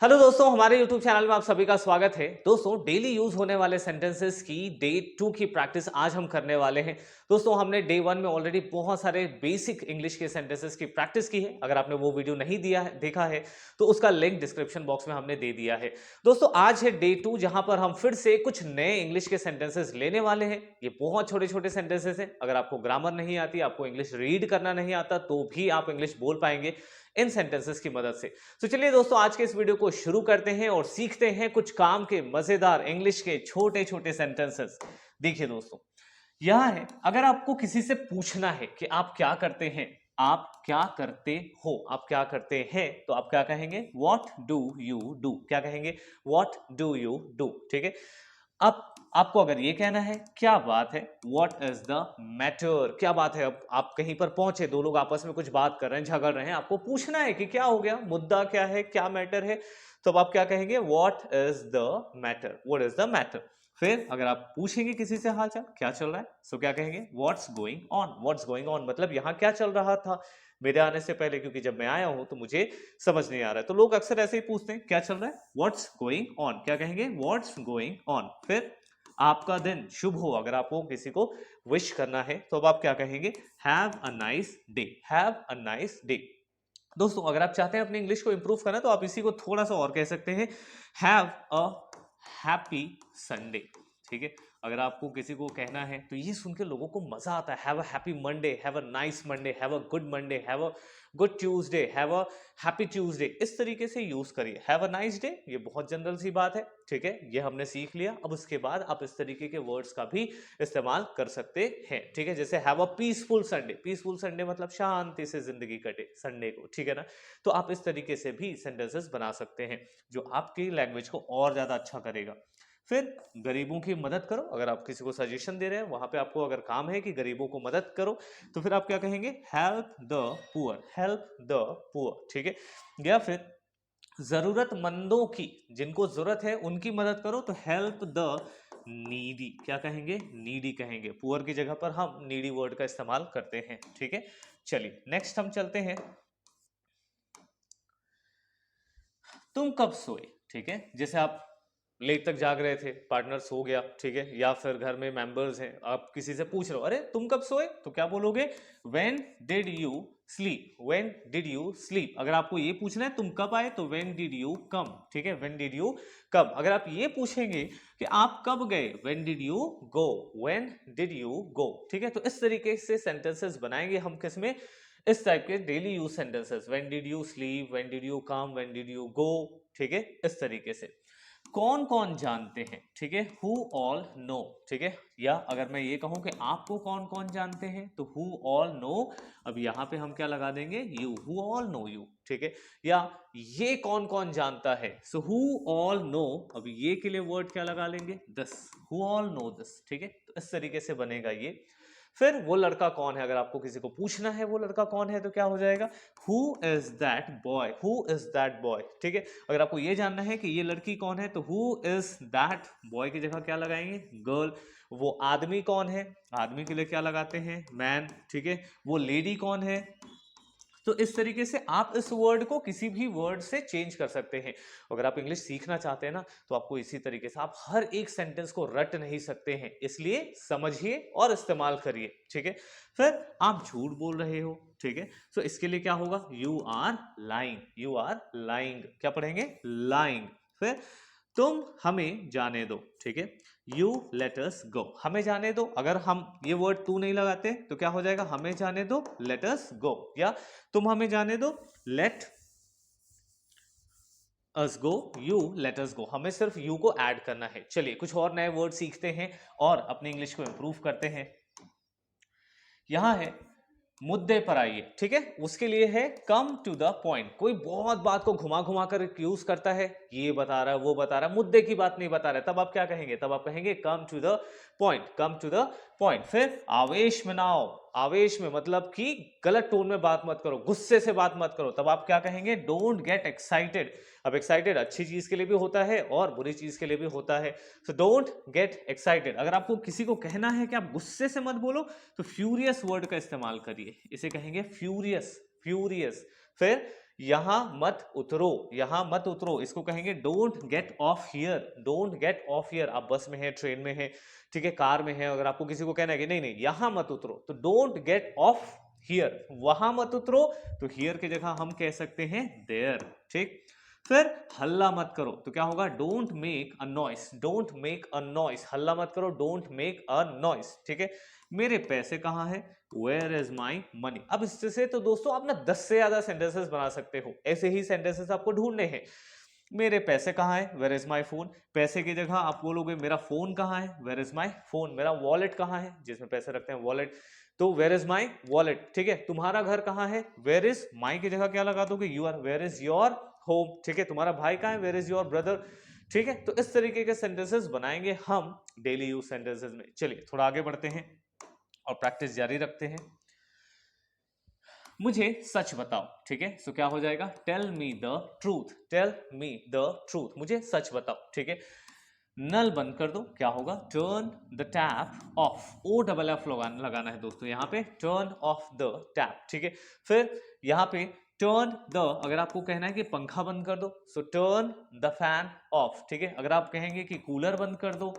Hello दोस्तों, हमारे YouTube channel में आप सभी का स्वागत है। दोस्तों, डेली यूज होने वाले सेंटेंसेस की डे 2 की प्रैक्टिस आज हम करने वाले हैं। दोस्तों, हमने डे 1 में ऑलरेडी बहुत सारे बेसिक इंग्लिश के सेंटेंसेस की प्रैक्टिस की है। अगर आपने वो वीडियो नहीं देखा है तो उसका लिंक डिस्क्रिप्शन बॉक्स में हमने दे दिया है। दोस्तों, आज है डे 2 जहां पर हम फिर से कुछ नए इंग्लिश के सेंटेंसेस लेने वाले हैं। ये बहुत छोटे-छोटे सेंटेंसेस हैं। अगर आपको ग्रामर नहीं आती, आपको इंग्लिश रीड करना नहीं आता तो भी आप इंग्लिश बोल पाएंगे इन सेंटेंसेस की मदद से। तो चलिए दोस्तों, आज के इस वीडियो को शुरू करते हैं और सीखते हैं कुछ काम के मजेदार इंग्लिश के छोटे छोटे सेंटेंसेस। देखिए दोस्तों, यह है, अगर आपको किसी से पूछना है कि आप क्या करते हैं, आप क्या करते हो, आप क्या करते हैं, तो आप क्या कहेंगे? What do you do. क्या कहेंगे? What do you do. ठीक है। अब आपको अगर ये कहना है क्या बात है, व्हाट इज द मैटर, क्या बात है। अब आप कहीं पर पहुंचे, दो लोग आपस में कुछ बात कर रहे हैं, झगड़ रहे हैं, आपको पूछना है कि क्या हो गया, मुद्दा क्या है, क्या मैटर है। तो अब आप क्या कहेंगे? What is the matter, what is the matter. फिर अगर आप पूछेंगे किसी से हालचाल, क्या चल रहा है, तो क्या कहेंगे? What's going on. What's going on मतलब यहाँ क्या चल रहा था मेरे आने से पहले, क्योंकि जब मैं आया हूं तो मुझे समझ नहीं आ रहा है। तो लोग अक्सर ऐसे ही पूछते हैं, क्या चल रहा है, व्हाट्स गोइंग ऑन। क्या कहेंगे? What's going on. फिर आपका दिन शुभ हो, अगर आपको किसी को विश करना है तो अब आप क्या कहेंगे? Have a nice day. Have a nice day. दोस्तों, अगर आप चाहते हैं अपनी इंग्लिश को इंप्रूव करना तो आप इसी को थोड़ा सा और कह सकते हैं, हैव अ हैप्पी संडे। ठीक है। अगर आपको किसी को कहना है तो ये सुन के लोगों को मजा आता है। Have a happy Monday, have a nice Monday, have a good Monday, have a good Tuesday, have a happy Tuesday. इस तरीके से यूज करिए। हैव अ नाइस डे, ये बहुत जनरल सी बात है। ठीक है, ये हमने सीख लिया। अब उसके बाद आप इस तरीके के वर्ड्स का भी इस्तेमाल कर सकते हैं। ठीक है, जैसे have a peaceful Sunday. Peaceful Sunday मतलब शांति से जिंदगी कटे संडे को। ठीक है ना। तो आप इस तरीके से भी सेंटेंसेस बना सकते हैं जो आपकी लैंग्वेज को और ज्यादा अच्छा करेगा। फिर गरीबों की मदद करो। अगर आप किसी को सजेशन दे रहे हैं, वहां पे आपको अगर काम है कि गरीबों को मदद करो, तो फिर आप क्या कहेंगे? Help the poor. Help the poor. ठीक है। या फिर जरूरतमंदों की, जिनको जरूरत है उनकी मदद करो, तो हेल्प द नीडी। क्या कहेंगे? नीडी कहेंगे। पुअर की जगह पर हम नीडी वर्ड का इस्तेमाल करते हैं। ठीक है। चलिए नेक्स्ट हम चलते हैं। तुम कब सोए। ठीक है, जैसे आप लेट तक जाग रहे थे, पार्टनर सो गया, ठीक है, या फिर घर में मेंबर्स हैं, आप किसी से पूछ रहे हो, अरे तुम कब सोए, तो क्या बोलोगे? When did you sleep. When did you sleep. अगर आपको ये पूछना है तुम कब आए, तो व्हेन डिड यू कम। ठीक है, व्हेन डिड यू कम। अगर आप ये पूछेंगे कि आप कब गए, when did you go. When did you go. ठीक है। तो इस तरीके से सेंटेंसेस बनाएंगे हम किसमें? इस टाइप के daily use sentences. When did you sleep, when did you come, when did you go. ठीक है, इस तरीके से। कौन कौन जानते हैं। ठीक है, हु ऑल नो। ठीक है। या अगर मैं ये कहूं कि आपको कौन कौन जानते हैं, तो हु ऑल नो। अब यहां पे हम क्या लगा देंगे? You. Who all know you. ठीक है। या ये कौन कौन जानता है, सो हु ऑल नो। अब ये के लिए वर्ड क्या लगा लेंगे? This. Who all know this. ठीक है। तो इस तरीके से बनेगा ये। फिर वो लड़का कौन है, अगर आपको किसी को पूछना है वो लड़का कौन है, तो क्या हो जाएगा? Who is that boy. Who is that boy. ठीक है। अगर आपको ये जानना है कि ये लड़की कौन है, तो हु इज दैट बॉय की जगह क्या लगाएंगे? गर्ल। वो आदमी कौन है, आदमी के लिए क्या लगाते हैं? मैन। ठीक है। वो लेडी कौन है। तो इस तरीके से आप इस वर्ड को किसी भी वर्ड से चेंज कर सकते हैं। अगर आप इंग्लिश सीखना चाहते हैं ना, तो आपको इसी तरीके से, आप हर एक सेंटेंस को रट नहीं सकते हैं, इसलिए समझिए और इस्तेमाल करिए। ठीक है। फिर आप झूठ बोल रहे हो। ठीक है। तो इसके लिए क्या होगा? You are lying. You are lying. क्या पढ़ेंगे? लाइंग। फिर तुम हमें जाने दो। ठीक है। You let us go. हमें जाने दो। अगर हम ये वर्ड तू नहीं लगाते तो क्या हो जाएगा? हमें जाने दो, लेट अस गो। या तुम हमें जाने दो, let us go, you let us go. हमें सिर्फ यू को ऐड करना है। चलिए कुछ और नए वर्ड सीखते हैं और अपनी इंग्लिश को इंप्रूव करते हैं। यहां है, मुद्दे पर आइए। ठीक है। उसके लिए है कम टू द पॉइंट। कोई बहुत बात को घुमा घुमा कर यूज करता है, ये बता रहा है, वो बता रहा है, मुद्दे की बात नहीं बता रहा है, तब आप क्या कहेंगे? तब आप कहेंगे come to the point. Come to the point. फिर आवेश में ना आओ। आवेश में मतलब कि गलत टोन में बात मत करो, गुस्से से बात मत करो, तब आप क्या कहेंगे? Don't get excited. अब एक्साइटेड अच्छी चीज के लिए भी होता है और बुरी चीज के लिए भी होता है। So don't get excited. अगर आपको किसी को कहना है कि आप गुस्से से मत बोलो, तो फ्यूरियस वर्ड का इस्तेमाल करिए। इसे कहेंगे फ्यूरियस। फ्यूरियस। फिर यहां मत उतरो, यहां मत उतरो, इसको कहेंगे don't get of here, don't get of here. आप बस में है, ट्रेन में है, ठीक है, कार में है, अगर आपको किसी को कहना है कि नहीं नहीं यहां मत उतरो, तो डोंट गेट ऑफ हियर। वहां मत उतरो, तो हियर की जगह हम कह सकते हैं देयर, ठीक। फिर हल्ला मत करो, तो क्या होगा, don't make a noise, don't make a noise, हल्ला मत करो, डोंट मेक अ नॉइस, ठीक है। मेरे पैसे कहाँ है, वेयर इज माई मनी। अब इससे तो दोस्तों आप ना 10 से ज्यादा सेंटेंसेस बना सकते हो, ऐसे ही सेंटेंसेस आपको ढूंढने हैं। मेरे पैसे कहाँ है, वेयर इज माई फोन। पैसे की जगह आप बोलोगे मेरा फोन कहाँ है, वेयर इज माई फोन। मेरा वॉलेट कहाँ है, जिसमें पैसे रखते हैं वॉलेट, तो वेयर इज माई वॉलेट, ठीक है। तुम्हारा घर कहाँ है, वेयर इज माई की जगह क्या लगा दोगे, your, where is your home, ठीक है। तुम्हारा भाई कहाँ है, वेयर इज योर ब्रदर, ठीक है। तो इस तरीके के सेंटेंसेस बनाएंगे हम डेली यूज सेंटेंसेस में। चलिए थोड़ा आगे बढ़ते हैं और प्रैक्टिस जारी रखते हैं। मुझे सच बताओ, ठीक है। सो क्या हो जाएगा, tell me the truth, tell me the truth, मुझे सच बताओ, ठीक है। नल बंद कर दो, क्या होगा, turn the tap off, O double F लगाना है दोस्तों यहाँ पे, टर्न ऑफ द टैप, ठीक है। फिर यहाँ पे टर्न द, अगर आपको कहना है कि पंखा बंद कर दो, सो टर्न द फैन ऑफ, ठीक है। अगर आप कहेंगे कि कूलर बंद कर दो,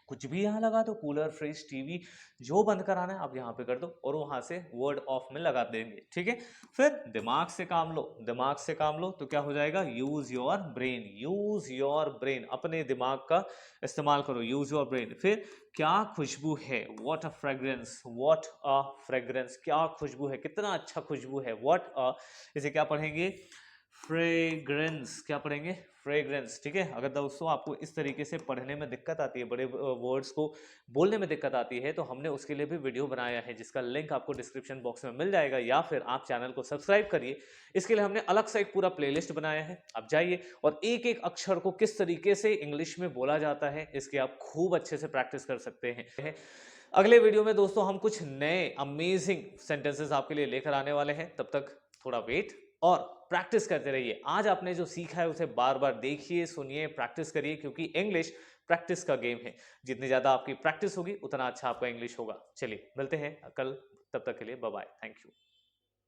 कुछ भी यहाँ लगा दो, कूलर, फ्रिज, टीवी, जो बंद कराना है आप यहाँ पे कर दो और वहां से वर्ड ऑफ में लगा देंगे, ठीक है। फिर दिमाग से काम लो, दिमाग से काम लो, तो क्या हो जाएगा, use your brain, use your brain, अपने दिमाग का इस्तेमाल करो, यूज योर ब्रेन। फिर क्या खुशबू है, what a fragrance, what a fragrance, क्या खुशबू है, कितना अच्छा खुशबू है, व्हाट अ, इसे क्या पढ़ेंगे, फ्रेग्रेंस, क्या पढ़ेंगे, फ्रेग्रेंस, ठीक है। अगर दोस्तों आपको इस तरीके से पढ़ने में दिक्कत आती है, बड़े वर्ड्स को बोलने में दिक्कत आती है, तो हमने उसके लिए भी वीडियो बनाया है, जिसका लिंक आपको डिस्क्रिप्शन बॉक्स में मिल जाएगा, या फिर आप चैनल को सब्सक्राइब करिए। इसके लिए हमने अलग से एक पूरा प्लेलिस्ट बनाया है, आप जाइए और एक एक अक्षर को किस तरीके से इंग्लिश में बोला जाता है, इसके आप खूब अच्छे से प्रैक्टिस कर सकते हैं। अगले वीडियो में दोस्तों हम कुछ नए अमेजिंग सेंटेंसेस आपके लिए लेकर आने वाले हैं, तब तक थोड़ा वेट और प्रैक्टिस करते रहिए। आज आपने जो सीखा है उसे बार बार देखिए, सुनिए, प्रैक्टिस करिए, क्योंकि इंग्लिश प्रैक्टिस का गेम है। जितनी ज्यादा आपकी प्रैक्टिस होगी उतना अच्छा आपका इंग्लिश होगा। चलिए मिलते हैं कल, तब तक के लिए बाय बाय, थैंक यू।